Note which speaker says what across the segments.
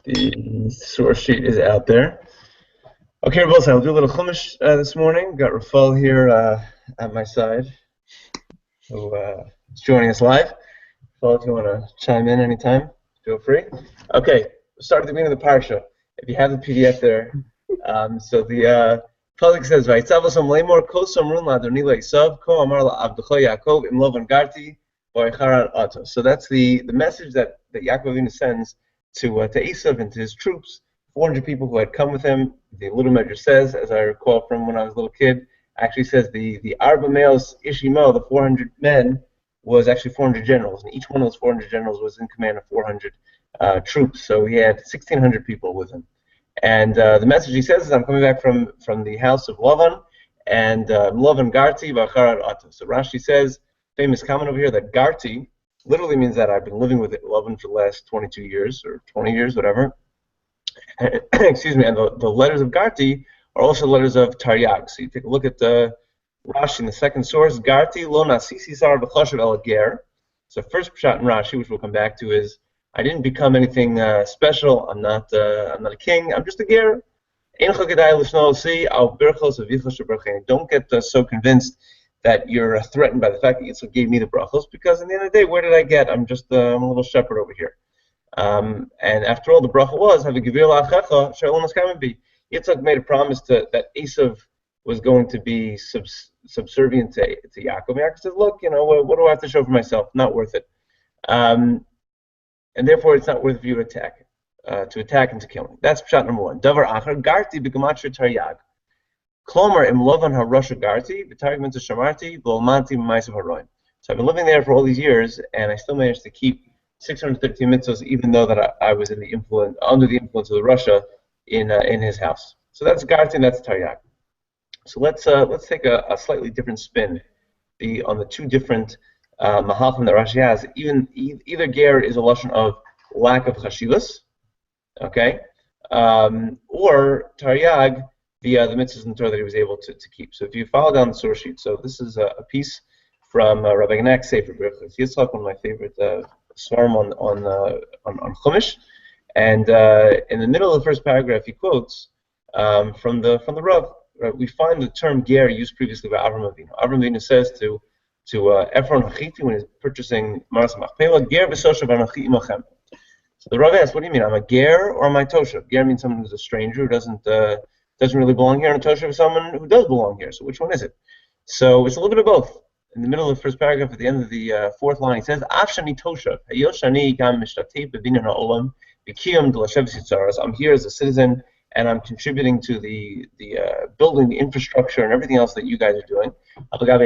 Speaker 1: The source sheet is out there. Okay, Rebels, I'll do a little chumash this morning. Got Rafal here at my side, who is joining us live. Rafal, if you want to chime in anytime, feel free. Okay, we'll start at the beginning of the parsha. If you have the PDF there, so the Pasuk says, "Vayitzav lemor kol samrun la'adoni le'esav ko amar la'avdecha Yaakov im lovan garti v'yicharan ato." So that's the message that Yaakov Avinu sends to Esav and to his troops. 400 people who had come with him. The Little Measure says, as I recall from when I was a little kid, actually says the Arba males Ishimo, the 400 men, was actually 400 generals, and each one of those 400 generals was in command of 400 troops. So he had 1,600 people with him. And the message he says is, I'm coming back from the house of Lavan, and Lavan Garti V'Acharar Ato. So Rashi says, famous comment over here, that Garti literally means that I've been living with Lavan for the last 22 years, or 20 years, whatever. Excuse me, and the letters of Garti are also letters of Taryag. So you take a look at Rashi in the second source, Garti lo nasisi sar b'choshev el ger. So first pshat in Rashi, which we'll come back to, is I didn't become anything special. I'm not a king. I'm just a ger. Don't get so convinced that you're threatened by the fact that Yitzchak gave me the brachos, because in the end of the day, where did I get? I'm just I'm a little shepherd over here. And after all, the bracha was, have a gevir la'achecha shalom askamin. Yitzchak made a promise that Esav was going to be subservient to Yaakov. Yaakov says, look, what do I have to show for myself? Not worth it. And therefore, it's not worth for you to attack and to kill me. That's pshat number one. Davar achar garti b'gematria taryag. Klomer im lovan harosha garti b'taryag mitzvah shamarti v'olmanti b'maisav haroim. So I've been living there for all these years, and I still managed to keep 613 mitzvahs, even though that I was under the influence of the Russia in his house. So that's garti and that's taryag. So let's take a slightly different spin on the two different mahalchim that Rashi has. Either ger is a lashon of lack of chashivas, okay, or taryag, the mitzvahs in the Torah that he was able to keep. So if you follow down the source sheet, so this is a piece from Rabbi Gnak's Sefer Berachos Yitzchak, one of my favorite svarim on Chumash, and in the middle of the first paragraph he quotes from the Rav. We find the term ger used previously by Avram Avinu. Avram Avinu says to Ephron Hachiti when he's purchasing Maras Machpelah, ger v'soshav anachi imachem. So the Rav asks, what do you mean? I'm a ger or am I toshav? Ger means someone who's a stranger who doesn't really belong here, and a toshav is someone who does belong here. So which one is it? So it's a little bit of both. In the middle of the first paragraph, at the end of the fourth line, he says, Av shani toshav, hayot shani gam mishtatei b'binyan ha'olam b'kiyum d'lashev sitzaras. I'm here as a citizen, and I'm contributing to the building, the infrastructure, and everything else that you guys are doing. So at the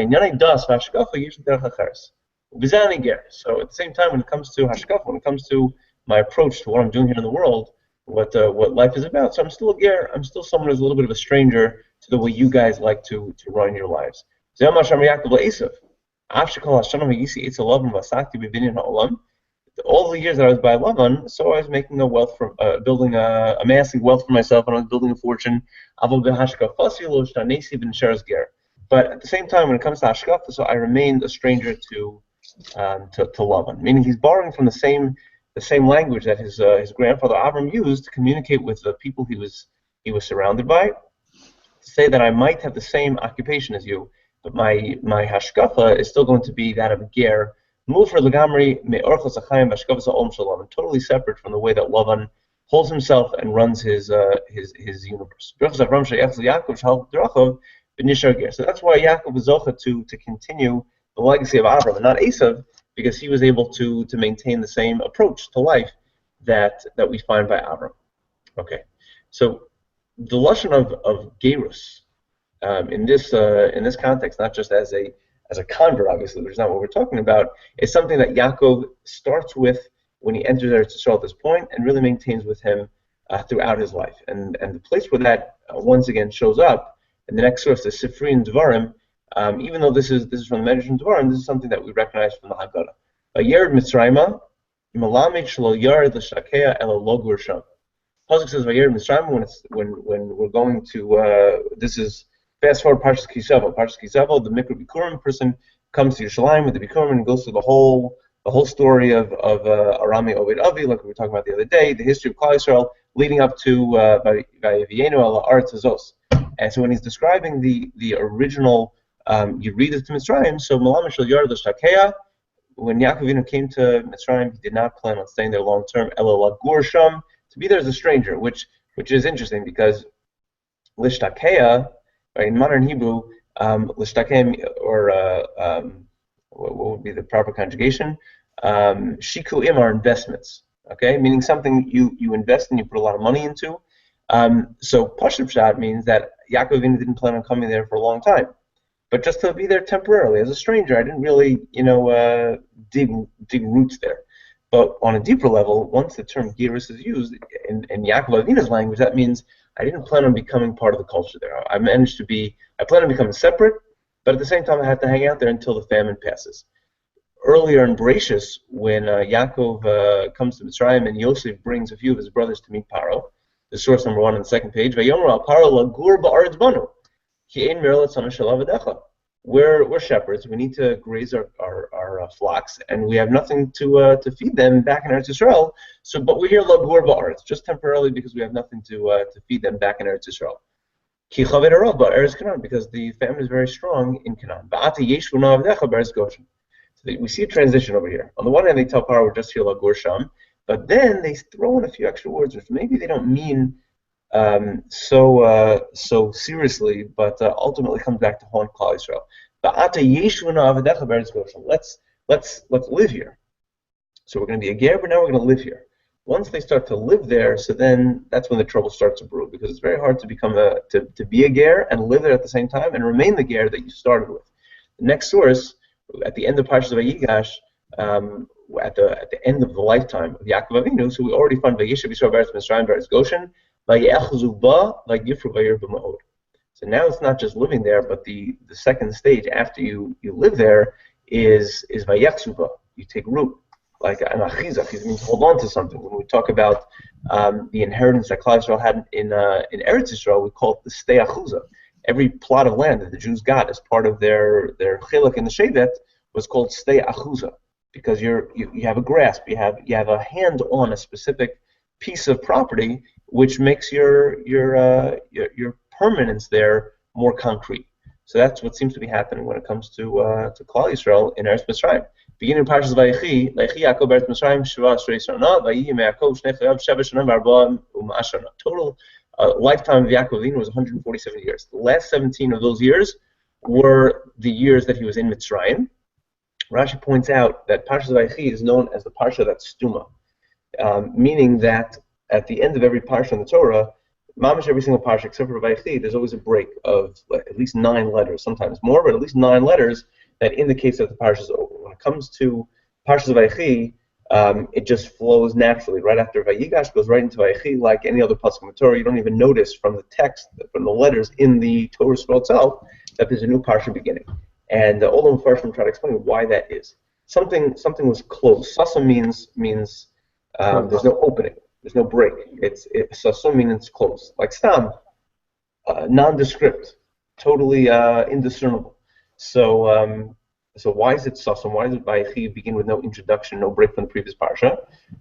Speaker 1: same time, when it comes to hashkafa, when it comes to my approach to what I'm doing here in the world, what life is about, so I'm still a ger. I'm still someone who's a little bit of a stranger to the way you guys like to run your lives. All the years that I was by Lavan, so I was making amassing wealth for myself, and I was building a fortune. But at the same time, when it comes to hashkafa, so I remained a stranger to Lavan. Meaning, he's borrowing from the same language that his grandfather Avram used to communicate with the people he was surrounded by. To say that I might have the same occupation as you, but my hashkafa is still going to be that of a ger. Totally separate from the way that Lavan holds himself and runs his universe. So that's why Yaakov was zocha to continue the legacy of Avram and not Esav, because he was able to maintain the same approach to life that we find by Avram. Okay, so the lashon of gerus in this context, not just as a convert, obviously, which is not what we're talking about, is something that Yaakov starts with when he enters Eretz Yisrael at this point, and really maintains with him throughout his life. And the place where that once again shows up in the next source, the Sifri and Devarim, even though this is from the Medrash and Devarim, this is something that we recognize from the Haggadah. Yered Mitzrayma, Malamed Shlo Yared L'Shakea Ela Logur Sham. Pasuk says Yered Mitzrayma when we're going to this is. Fast forward Parshas Kisavo. Parshas Kisavo, the Mikra Bikurim person comes to Yerushalayim with the Bikurim and goes through the whole the whole story of Arami Ovid Avi, like we were talking about the other day, the history of Klal Yisrael leading up to Vayevienu ala Aretz Hazos. And so when he's describing the original Yeridas to Mitzrayim, so Malam Shel Yar L'Shtakeya, when Yaakov Avinu came to Mitzrayim, he did not plan on staying there long term. Ela Lagur Sham, to be there as a stranger, which is interesting because L'Shtakeya, right, in modern Hebrew, L'Shtakeya, or what would be the proper conjugation? Shikuim are investments, okay? Meaning something you invest and you put a lot of money into. So Pashut Pshat means that Yaakov Avinu didn't plan on coming there for a long time, but just to be there temporarily as a stranger. I didn't really, dig roots there. But on a deeper level, once the term Giris is used in Yaakov Avinu's language, that means I didn't plan on becoming part of the culture there. I plan on becoming separate, but at the same time I have to hang out there until the famine passes. Earlier in Bereshis, when Yaakov comes to Mitzrayim and Yosef brings a few of his brothers to meet Paro, the source number 1 on the second page, we're shepherds. We need to graze our flocks, and we have nothing to feed them back in Eretz Yisrael. So, but we're here lagur ba'aretz, just temporarily because we have nothing to feed them back in Eretz Yisrael. Ki chaved arav ba'eretz Canaan, because the famine is very strong in Canaan. Ba'ata yeshvu na'avdecha b'eretz Goshen. So we see a transition over here. On the one hand, they tell Paro we're just here lagur sham, but then they throw in a few extra words, which maybe they don't mean so seriously, but ultimately comes back to haunt Klal Yisrael. Let's live here. So we're going to be a ger, but now we're going to live here. Once they start to live there, so then that's when the trouble starts to brew, because it's very hard to become to be a ger and live there at the same time and remain the ger that you started with. The next source, at the end of Parshas Vayigash, at the end of the lifetime of Yaakov Avinu, so we already find Vayishav Yisrael Beretz Mitzrayim Beretz Goshen. So now it's not just living there, but the second stage after you live there is vayechzuba. You take root, like an achizah. It means hold on to something. When we talk about the inheritance that Klal Yisrael had in Eretz Yisrael, we call it the stei achuzah. Every plot of land that the Jews got as part of their chiluk in the shevet was called stei achuzah, because you have a grasp, you have a hand on a specific piece of property, which makes your permanence there more concrete. So that's what seems to be happening when it comes to Klal Yisrael in Eretz Mitzrayim. Beginning of Parshas Vayechi, Yaakov Eretz Mitzrayim Sheva Ashrei Shana, Vayihi Me'Yaakov Shnei Chayav Sheva Shana V'Arba U'Ma'ashana. Total lifetime of Yaakov Avinu was 147 years. The last 17 of those years were the years that he was in Mitzrayim. Rashi points out that Parshas Vayechi is known as the parsha that's stuma, meaning that at the end of every parsha in the Torah, mamash every single parsha except for Vayechi, there's always a break of at least 9 letters, sometimes more, but at least 9 letters that indicates that the parsha is over. When it comes to Parshas Vayechi, it just flows naturally. Right after Vayigash goes right into Vayechi, like any other pasuk in the Torah. You don't even notice from the text, from the letters in the Torah scroll itself, that there's a new parsha beginning. And all the Mepharshim try to explain why that is. Something was closed. Sasa means there's no opening. There's no break. Sasum means it's close. Like stam, nondescript, totally indiscernible. So why is it sasum? Why does it Vayechi begin with no introduction, no break from the previous parsha?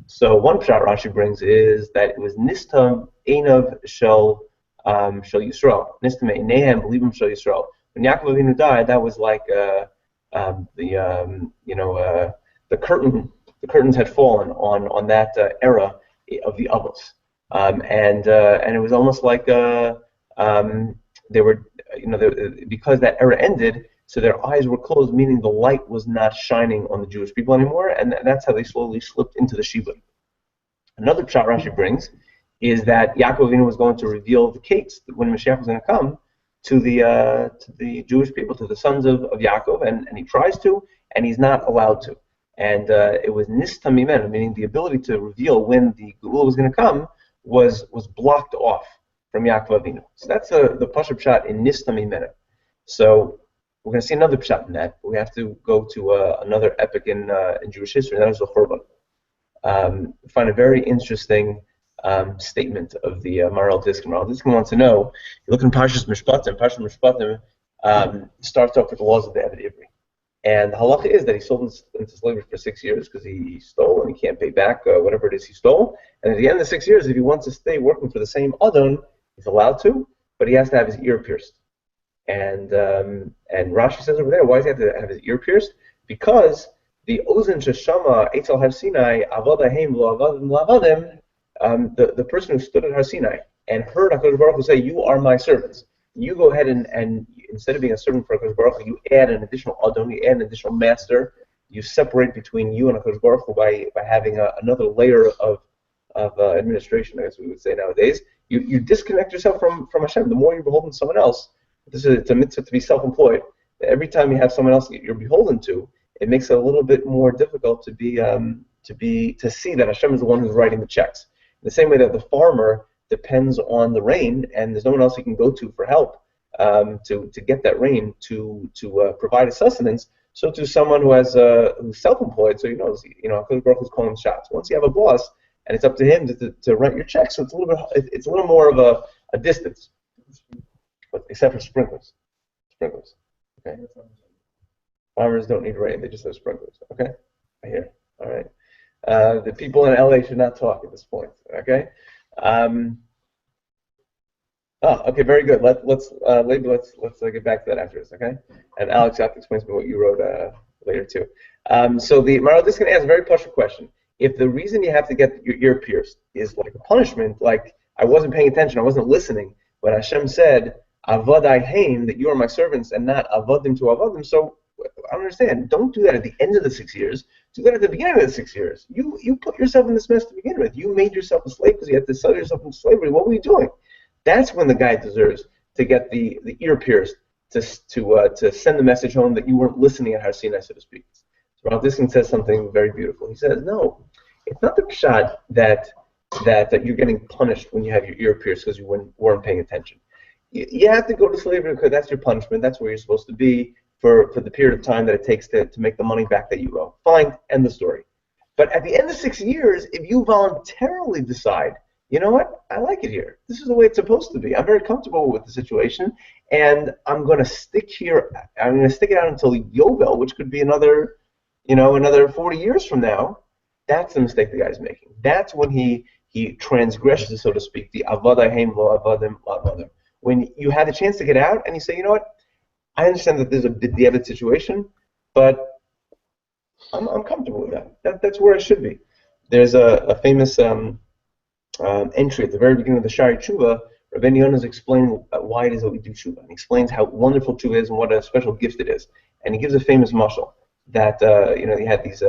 Speaker 1: So one pshat Rashi brings is that it was nistam einav shel Yisrael. Nistam einehem believim shel Yisrael. When Yaakov Avinu died, that was like the curtains had fallen on that era of the Avos, and it was almost like they were, because that era ended, so their eyes were closed, meaning the light was not shining on the Jewish people anymore, and that's how they slowly slipped into the Shibud. Another pshat Rashi brings is that Yaakov Avinu was going to reveal the cakes when Mashiach was going to come to the Jewish people, to the sons of Yaakov, and he tries to, and he's not allowed to. And it was nistam mimenu, meaning the ability to reveal when the Geula was going to come was blocked off from Yaakov Avinu. So that's the Pashut Pshat in nistam mimenu. So we're going to see another pshat in that, but we have to go to another epic in Jewish history, and that is the Churban. We find a very interesting statement of the Maral Diskin. Maral Diskin wants to know, you look in Parshas Mishpatim. Parshas Mishpatim starts off with the laws of the Eved Ivri. And the halacha is that he sold into slavery for 6 years because he stole and he can't pay back whatever it is he stole. And at the end of the 6 years, if he wants to stay working for the same adon, he's allowed to, but he has to have his ear pierced. And Rashi says over there, why does he have to have his ear pierced? Because the ozen sheshama etzel Har Sinai avodahem lo avodim, the person who stood at Har Sinai and heard HaKadosh Baruch Hu say, "You are my servants." You go ahead and instead of being a servant for HaKadosh Baruch Hu, you add an additional adon, you add an additional master. You separate between you and HaKadosh Baruch Hu by having another layer of administration, I guess we would say nowadays. You disconnect yourself from Hashem. The more you're beholden to someone else, it's a mitzvah to be self-employed. Every time you have someone else that you're beholden to, it makes it a little bit more difficult to see that Hashem is the one who's writing the checks. In the same way that the farmer depends on the rain, and there's no one else he can go to for help to get that rain to provide a sustenance. So to someone who's self-employed, so HaKadosh Baruch Hu's calling the shots. Once you have a boss, and it's up to him to write your checks, so it's a little more of a distance. But except for sprinklers. Okay. Farmers don't need rain; they just have sprinklers. Okay. I hear. All right. The people in LA should not talk at this point. Okay. Okay. Very good. Let's get back to that after this. Okay. And Alex, you have to explain to me what you wrote later too. So the Maral Diskin asks a very partial question. If the reason you have to get your ear pierced is like a punishment, like I wasn't paying attention, I wasn't listening, but Hashem said, Avadai Haim, that you are my servants, and not Avadim to Avadim. So I don't understand. Don't do that at the end of the 6 years. Do that at the beginning of the 6 years. You put yourself in this mess to begin with. You made yourself a slave because you had to sell yourself into slavery. What were you doing? That's when the guy deserves to get the ear pierced to send the message home that you weren't listening at Har Sinai, so to speak. So Rav Diskin says something very beautiful. He says, no, it's not the pshat that you're getting punished when you have your ear pierced because you weren't paying attention. You have to go to slavery because that's your punishment. That's where you're supposed to be for the period of time that it takes to make the money back that you owe. Fine, end the story. But at the end of 6 years, if you voluntarily decide, you know what, I like it here. This is the way it's supposed to be. I'm very comfortable with the situation, and I'm going to stick here. I'm going to stick it out until Yovel, which could be another 40 years from now. That's the mistake the guy's making. That's when he transgresses, so to speak, the avada haim lo avadim la avadim. When you had the chance to get out and you say, you know what, I understand that there's a b'diavad situation, but I'm comfortable with that. That's where I should be. There's a famous entry at the very beginning of the Shari Tshuva. Rabbeinu Yonah is explaining why it is that we do Tshuva. And he explains how wonderful Tshuva is and what a special gift it is. And he gives a famous mashal that you had these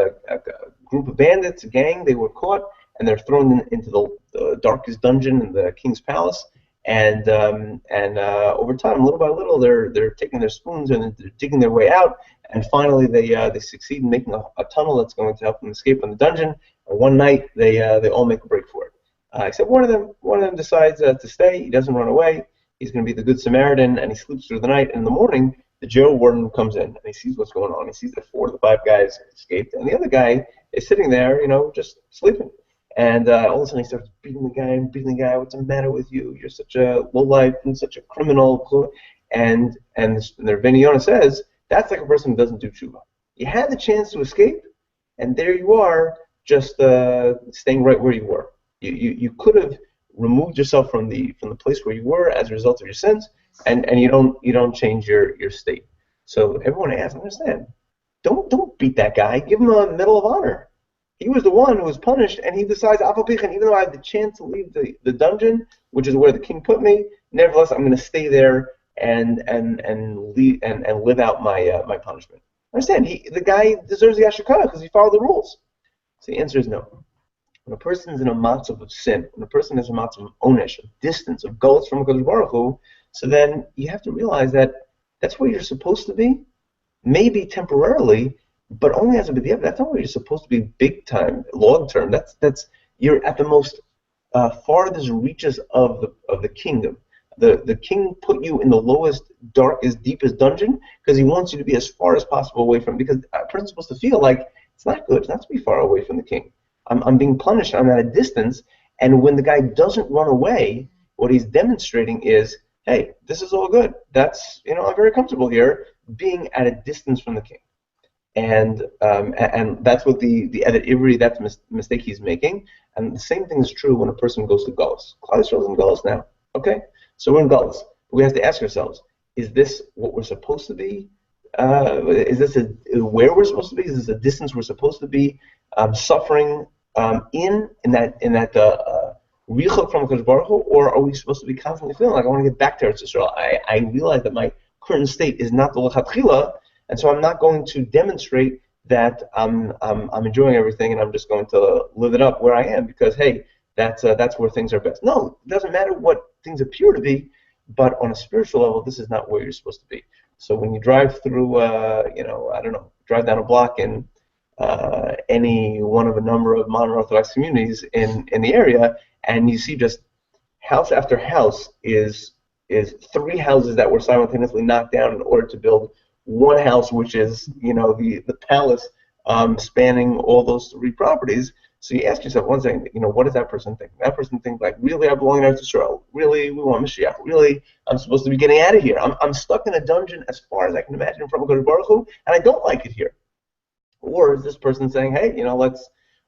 Speaker 1: group of bandits, a gang. They were caught and they're thrown into the darkest dungeon in the king's palace. And over time, little by little, they're taking their spoons and they're digging their way out. And finally, they succeed in making a tunnel that's going to help them escape from the dungeon. And one night, they all make a break for it. Except one of them decides to stay. He doesn't run away. He's going to be the good Samaritan, and he sleeps through the night. And in the morning, the jail warden comes in and he sees what's going on. He sees that 4 of the 5 guys escaped, and the other guy is sitting there, just sleeping. And all of a sudden he starts beating the guy. What's the matter with you? You're such a lowlife and such a criminal. And the Rabbeinu Yonah says, that's like a person who doesn't do tshuva. You had the chance to escape, and there you are, just staying right where you were. You could have removed yourself from the place where you were as a result of your sins, and you don't change your state. So everyone asks, understand, don't beat that guy. Give him a Medal of Honor. He was the one who was punished, and he decides, even though I have the chance to leave the dungeon, which is where the king put me, nevertheless, I'm going to stay there and live out my punishment. Understand? The guy deserves the ashukah because he followed the rules. So the answer is no. When a person is in a matzav of sin, when a person is in a matzav of onesh, of distance, of gulch from HaKadosh Baruch Hu, so then you have to realize that that's where you're supposed to be, maybe temporarily, but only as a b'diavad. That's not where you're supposed to be big time, long term. That's you're at the most farthest reaches of the kingdom. The king put you in the lowest, darkest, deepest dungeon because he wants you to be as far as possible away from. Because a person's supposed to feel like it's not good. It's not to be far away from the king. I'm being punished. I'm at a distance. And when the guy doesn't run away, what he's demonstrating is, hey, this is all good. I'm very comfortable here, being at a distance from the king. and that's what the edit Ivri, that's the mistake he's making. And the same thing is true when a person goes to Galus. Klal Yisrael is in Galus now. Okay, so we're in Galus. We have to ask ourselves: is this what we're supposed to be? Is this where we're supposed to be? Is this a distance we're supposed to be suffering in that richok from Hakadosh Baruch Hu, or are we supposed to be constantly feeling like I want to get back to Eretz Yisrael? I realize that my current state is not the lechatchila, and so I'm not going to demonstrate that I'm enjoying everything and I'm just going to live it up where I am because hey, that's where things are best. No, it doesn't matter what things appear to be, but on a spiritual level, this is not where you're supposed to be. So when you drive through, drive down a block in any one of a number of modern Orthodox communities in the area, and you see just house after house is three houses that were simultaneously knocked down in order to build one house, which is the palace spanning all those three properties. So you ask yourself one thing, what does that person think? That person thinks like, really, I belong in Eretz Yisrael. Really, we want Mashiach. Really, I'm supposed to be getting out of here. I'm stuck in a dungeon as far as I can imagine from Hakadosh Baruch Hu, and I don't like it here. Or is this person saying, hey,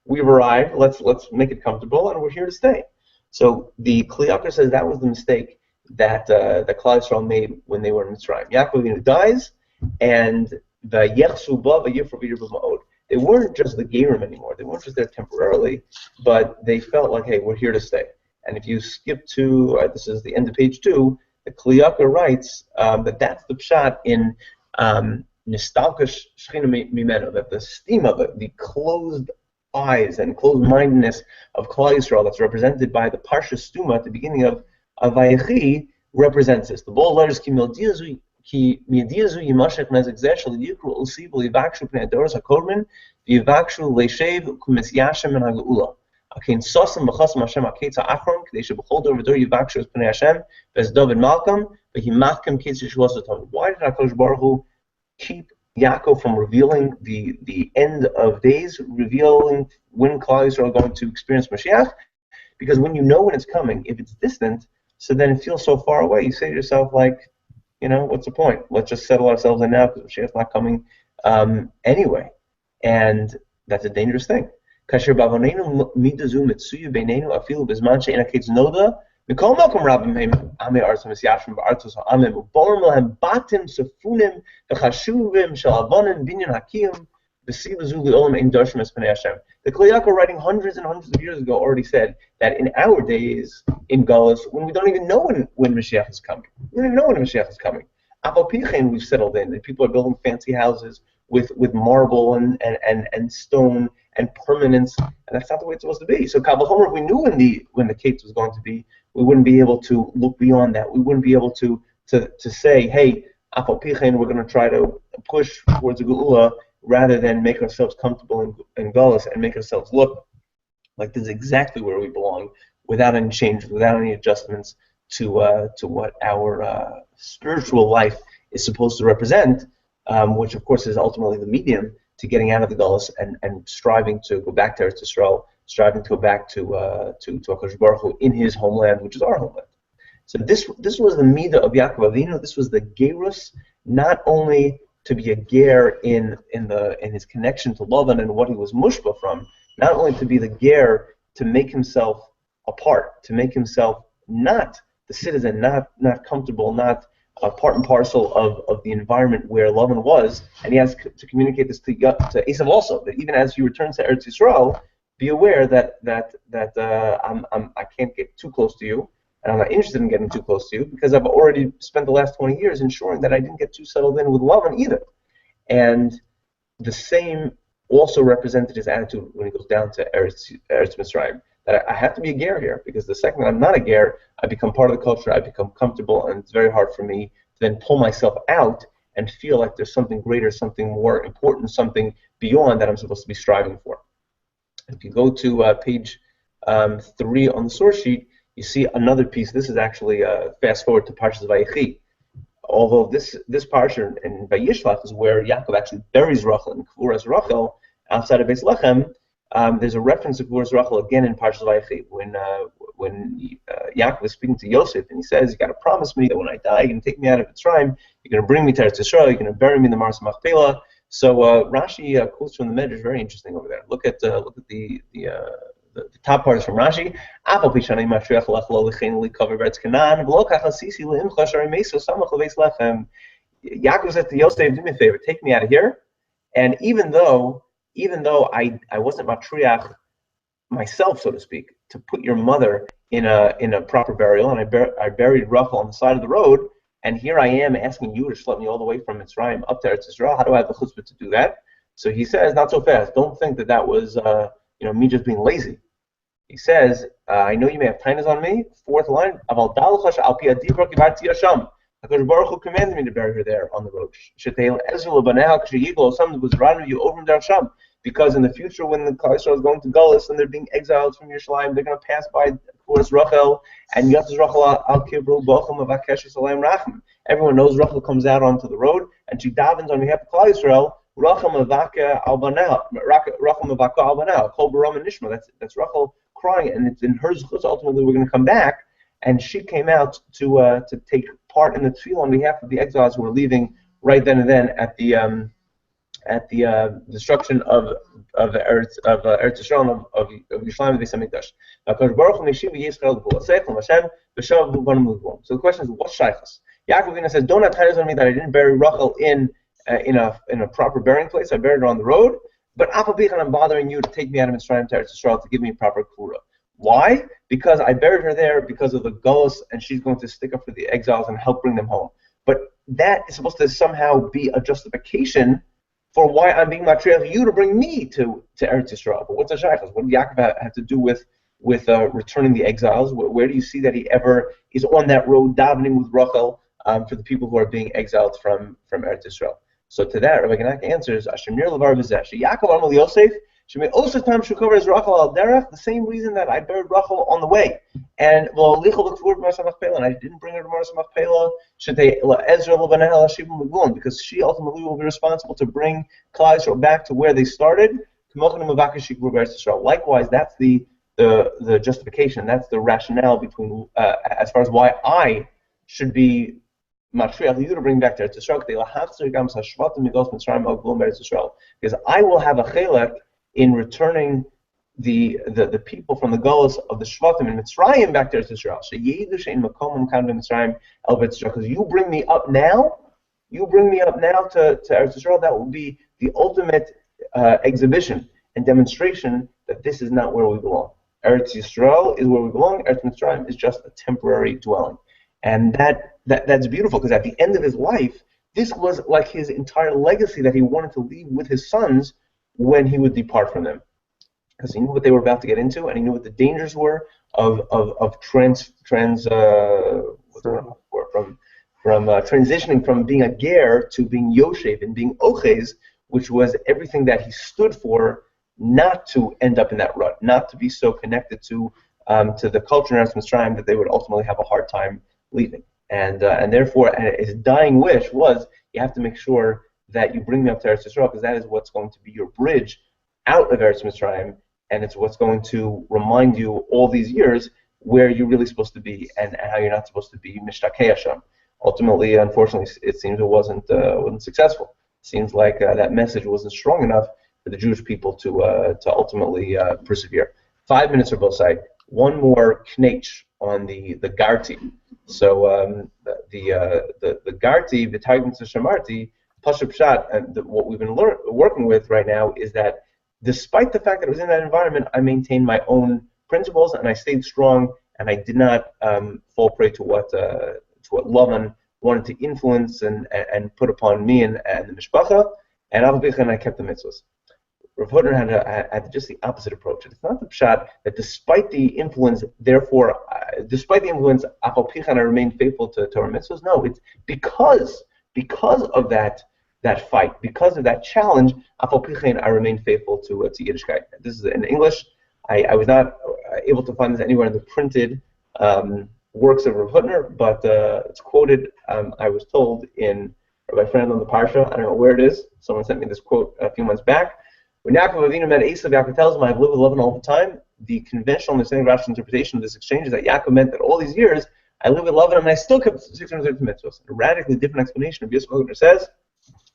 Speaker 1: we've arrived, let's make it comfortable, and we're here to stay. So the Kli Yakar says that was the mistake that Klal Yisrael made when they were in Mitzrayim. Yaakov Avinu dies, and the Yechsu Ba v'Yifru b'Ma'od. They weren't just the Gerim anymore. They weren't just there temporarily, but they felt like, hey, we're here to stay. And if you skip to, this is the end of page 2, the Kli Yakar writes that's the pshat in Nistalka Shechina Mimeno, that the steam of it, the closed eyes and closed-mindedness of Klal Yisrael that's represented by the Parsha Stuma at the beginning of Vayechi represents this. The bold letters, כי מידיע זו יימשך נזק זה של יקרו אוסיב ויבקשו פני הדורס הקודמים ויבקשו לשב כמסיישם מן הגאולה. כן סוסם וחוסם השם הקץ האחרון כדי שבכל דור ודור יבקשו את פני השם ואת דוד מלכם והימחכם קץ ישועות אותם. Why did HaKadosh Baruch Hu keep Yaakov from revealing the end of days, revealing when Klal Yisrael are going to experience Mashiach? Because when you know when it's coming, if it's distant, so then it feels so far away, you say to yourself like, what's the point? Let's just settle ourselves in now because Mashiach's not coming anyway. And that's a dangerous thing. Kasher bavonenu midazu mitsuyu beinenu afilu bizman she'ena ketz noda mikol malkom rabim ame artzim esyashim ba'artzos ha'amim u'borim lahem batim sefunim v'chashuvim shalavonim binyan hakiyim v'sivazu li'olam ein darshim espanei Hashem. The Kli Yakar, writing hundreds and hundreds of years ago, already said that in our days in Galus, when we don't even know when Mashiach is coming, we don't even know when Mashiach is coming. Afal Pichein, we've settled in, and people are building fancy houses with marble and stone and permanence, and that's not the way it's supposed to be. So Kal V'chomer, if we knew when the Kates was going to be, we wouldn't be able to look beyond that. We wouldn't be able to say, hey, Afal Pichein, we're going to try to push towards the Geula, rather than make ourselves comfortable in Galus and make ourselves look like this is exactly where we belong, without any change, without any adjustments to what our spiritual life is supposed to represent, which of course is ultimately the medium to getting out of the Galus and striving to go back to Eretz Yisrael, striving to go back to HaKadosh Baruch Hu in his homeland, which is our homeland. So this was the midah of Yaakov Avinu. This was the gerus, not only to be a ger in his connection to Lavan and what he was mushba from, not only to be the ger to make himself apart, to make himself not the citizen, not comfortable, not part and parcel of the environment where Lavan was, and he has to communicate this to Esav also, that even as he returns to Eretz Yisrael, be aware that I can't get too close to you, and I'm not interested in getting too close to you because I've already spent the last 20 years ensuring that I didn't get too settled in with Lavan either. And the same also represented his attitude when he goes down to Eretz Mitzrayim, that I have to be a ger here, because the second that I'm not a ger, I become part of the culture, I become comfortable, and it's very hard for me to then pull myself out and feel like there's something greater, something more important, something beyond that I'm supposed to be striving for. If you go to page 3 on the source sheet, you see another piece. This is actually fast forward to Parshas Vayechi. Although this parsha in Vayishlach is where Yaakov actually buries Rachel in Kvuras Rachel outside of Beis Lechem. There's a reference to Kvuras Rachel again in Parshas Vayechi when Yaakov is speaking to Yosef and he says, "You got to promise me that when I die, you're going to take me out of Mitzrayim. You're going to bring me to Eretz Yisrael. You're going to bury me in the Mars Machpelah." So Rashi quotes from the Medrash, very interesting over there. Look at the top part is from Rashi. Yaakov said to Yosef, "Do me a favor, take me out of here." And even though I wasn't matriach myself, so to speak, to put your mother in a proper burial, and I buried Rachel on the side of the road, and here I am asking you to schlep me all the way from Mitzrayim up to Eretz Yisrael. How do I have the chutzpah to do that? So he says, not so fast. Don't think that was me just being lazy. He says, I know you may have tainas on me. Fourth line, Aval dalchash al pi adibra kivarti Hashem. HaKadosh Baruch Hu commanded me to bury her there on the road. Shetei Ezra lebaneha k'sheyigol, something was running you over there Hashem. Because in the future, when the Klal Yisrael is going to Gullus and they're being exiled from Yerushalayim, they're going to pass by, of course, Rachel and Yatzis Rachel al Kibru Bochem Avakesh Salam Rachim. Everyone knows Rachel comes out onto the road and she davens on behalf of Klal Yisrael. Rachel Mavaka al Banel, Rachel Mavaka al Banel, Kol Baram and Nishma. That's Rachel crying, and it's in her zchus. Ultimately, we're going to come back, and she came out to take part in the tefillah on behalf of the exiles who were leaving right then and then at the destruction of Eretz Yisrael of Yerushalayim and Beis Hamikdash. So the question is, what's shaychus? Yaakov Avinu says, "Don't have tainas on me that I didn't bury Rachel in a proper burying place. I buried her on the road. But I'm bothering you to take me out of Mitzrayim to Eretz Yisrael to give me a proper kura. Why? Because I buried her there because of the gullus, and she's going to stick up for the exiles and help bring them home. But that is supposed to somehow be a justification for why I'm being matriach you to bring me to Eretz Yisrael. But what's a shaychus? What does Yaakov have to do with returning the exiles? Where do you see that he ever is on that road davening with Rachel for the people who are being exiled from Eretz Yisrael? So to that, Rabbi Ganak answers, Ashemir Levar V'zeh, Yaakov Amal Yosef, Shemei Osef Tam Shukover is Rachel al Derech, the same reason that I buried Rachel on the way. And I didn't bring her to Maras Machpelah, Ezra Levanel Hashivim Megulon, because she ultimately will be responsible to bring Klal Yisrael back to where they started. Likewise, that's the justification, that's the rationale between as far as why I should be matriach you to bring back to Eretz Yisrael, because I will have a chelek in returning the people from the gullus of the Shvatim in Mitzrayim back to Eretz Yisrael. Because you bring me up now to Eretz Yisrael, that will be the ultimate exhibition and demonstration that this is not where we belong. Eretz Yisrael is where we belong. Eretz Mitzrayim is just a temporary dwelling. And that's beautiful, because at the end of his life, this was like his entire legacy that he wanted to leave with his sons when he would depart from them, because he knew what they were about to get into, and he knew what the dangers were of transitioning from being a ger to being yoshev and being ochez, which was everything that he stood for, not to end up in that rut, not to be so connected to the culture in Eretz Mitzrayim that they would ultimately have a hard time leaving. And therefore, his dying wish was, you have to make sure that you bring me up to Eretz Yisrael, because that is what's going to be your bridge out of Eretz Mitzrayim, and it's what's going to remind you all these years where you're really supposed to be and how you're not supposed to be mishtakei Hashem. Ultimately, unfortunately, it seems it wasn't successful. It seems like that message wasn't strong enough for the Jewish people to ultimately persevere. 5 minutes or both sides. One more knetch on the Garti. So the Garti, the Targum to Shamarti, Pashup Pshat, and what we've been working with right now is that despite the fact that it was in that environment, I maintained my own principles and I stayed strong, and I did not fall prey to what Lavan wanted to influence and put upon me and the mishpacha, and I kept the mitzvahs. Rav Hutner had just the opposite approach. It's not the pshat that despite the influence, Afal Pichan, I remain faithful to Torah mitzvahs. No, it's because of that fight, because of that challenge, Afal Pichan, I remain faithful to Yiddishkeit. This is in English. I was not able to find this anywhere in the printed works of Rav Hutner, but it's quoted, I was told, in Rabbi Friend on the Parsha. I don't know where it is. Someone sent me this quote a few months back. When Yaakov Avinu met Esav, Yaakov tells him, I've lived with Lavan all the time. The conventional understanding of Rashi's interpretation of this exchange is that Yaakov meant that all these years, I lived with Lavan and I still kept 630 mitzvahs. A radically different explanation of Yisrael Hutner says,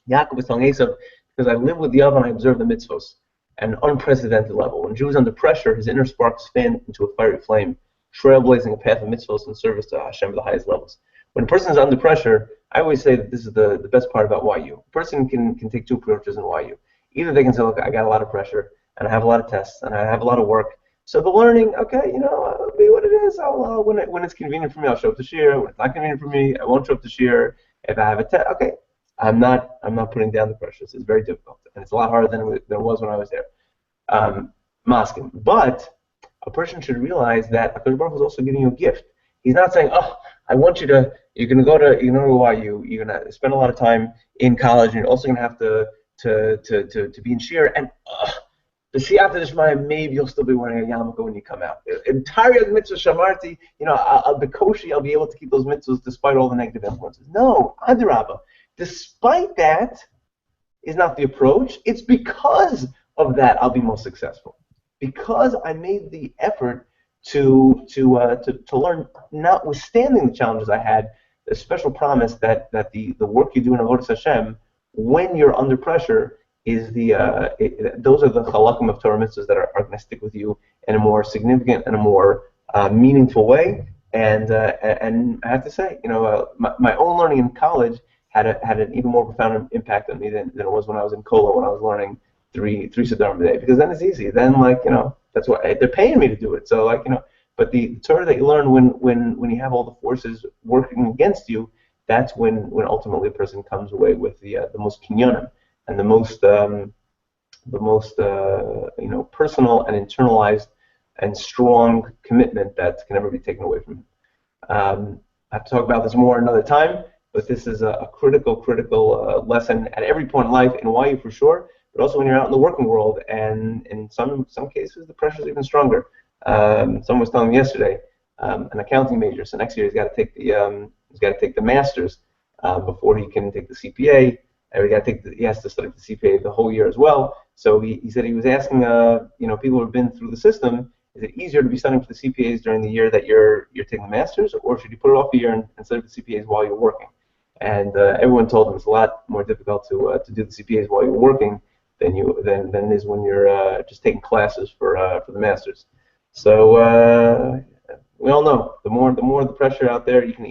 Speaker 1: Yaakov was telling Esav, because I live with the Av and I observe the mitzvos at an unprecedented level. When Jew is under pressure, his inner sparks fan into a fiery flame, trailblazing a path of mitzvos in service to Hashem at the highest levels. When a person is under pressure, I always say that this is the best part about YU. A person can take two approaches in YU. Either they can say, look, I got a lot of pressure, and I have a lot of tests, and I have a lot of work. So the learning, okay, it'll be what it is. I'll when it's convenient for me, I'll show up to Shiur. When it's not convenient for me, I won't show up to Shiur. If I have a test, okay, I'm not putting down the pressure. It's very difficult, and it's a lot harder than it was when I was there. Masking. But a person should realize that HaKadosh Baruch Hu is also giving you a gift. He's not saying, oh, I want you to, you're going to go to YU, you're going to spend a lot of time in college, and you're also going to have to be in Shiur, and the Siyata Dishmaya, maybe you'll still be wearing a yarmulke when you come out. Entire mitzvah shamarti, I'll be kosher, I'll be able to keep those mitzvahs despite all the negative influences. No, adarabba. Despite that is not the approach. It's because of that I'll be most successful. Because I made the effort to learn, notwithstanding the challenges I had, the special promise that the work you do in Avodas Hashem, when you're under pressure, is those are the halakim of Torah mitzvahs that are going to stick with you in a more significant and a more meaningful way. And I have to say, my own learning in college had an even more profound impact on me than it was when I was in Kola, when I was learning three Siddurim a day. Because then it's easy. Then that's what they're paying me to do it. So but the Torah that you learn when you have all the forces working against you, that's when ultimately a person comes away with the most kinyanim and the most personal and internalized and strong commitment that can never be taken away from him. I have to talk about this more another time, but this is a critical lesson at every point in life, in YU for sure, but also when you're out in the working world, and in some cases the pressure is even stronger. Someone was telling me yesterday, an accounting major, so next year he's got to take the master's before he can take the CPA. He has to study the CPA the whole year as well. So he said he was asking people who have been through the system, is it easier to be studying for the CPAs during the year that you're taking the masters, or should you put it off a year and study for the CPAs while you're working? And everyone told him it's a lot more difficult to do the CPAs while you're working than it is when you're just taking classes for the masters. So we all know the more the pressure out there, you can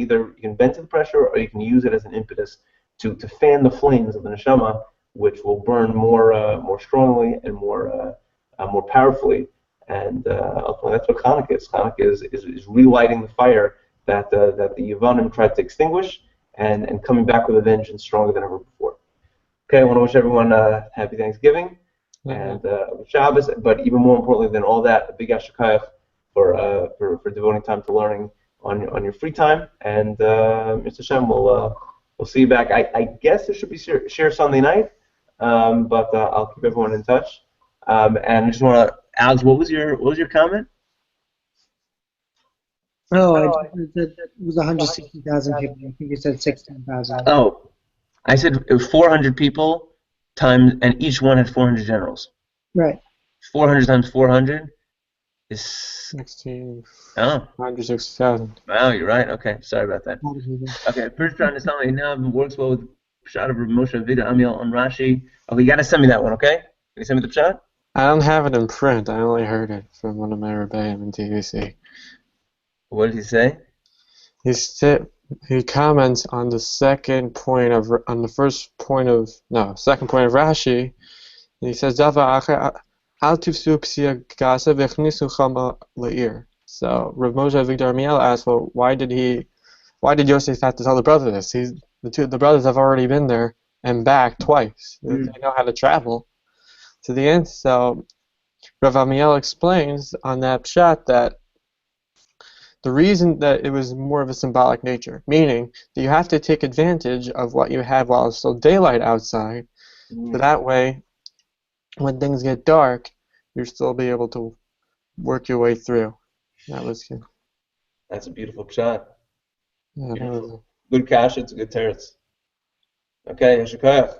Speaker 1: bend to the pressure, or you can use it as an impetus to fan the flames of the neshama, which will burn more strongly and more powerfully. And ultimately, that's what Hanukkah is. Hanukkah is relighting the fire that the Yevanim tried to extinguish, and coming back with a vengeance stronger than ever before. Okay, I want to wish everyone happy Thanksgiving and Shabbos, but even more importantly than all that, a big ashakayach for devoting time to learning on your free time. And Mr. Shem, we'll see you back. I guess there should be Shiur Sunday night, but I'll keep everyone in touch. And I just want to, Alex, what was your comment?
Speaker 2: It was 160,000 people. I think you said 16,000.
Speaker 1: Oh, I said it was 400 people times, and each one had 400 generals.
Speaker 2: Right.
Speaker 1: 400 times 400 is
Speaker 3: 16.
Speaker 1: Oh.
Speaker 3: 160,000.
Speaker 1: Wow, you're right. Okay, sorry about that. Okay, first trying to tell me now works well with Pshat of Moshe Vida Amiel on Rashi. Okay, you got to send me that one, okay? Can you send me the Pshat?
Speaker 3: I don't have it in print. I only heard it from one of my rebbeim in TVC.
Speaker 1: What did he say?
Speaker 3: He comments on the second point of Rashi. And he says, So Rav Moshe Victor Amiel asked, well, why did Yosef have to tell the brother this? The brothers have already been there and back twice. They know how to travel to the end. So Rav Amiel explains on that pshat that the reason that it was more of a symbolic nature, meaning that you have to take advantage of what you have while it's still daylight outside, so that way, when things get dark, you'll still be able to work your way through. That was good.
Speaker 1: That's a beautiful pshat.
Speaker 3: Yeah,
Speaker 1: beautiful. Good cash, it's a good teretz. Okay, Yeshukayach.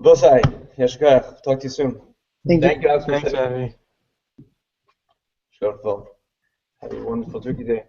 Speaker 1: Bosai, Yeshukayach. Talk to you soon.
Speaker 2: Thank you.
Speaker 3: Thanks, Avi.
Speaker 1: Sure. Have a wonderful turkey day.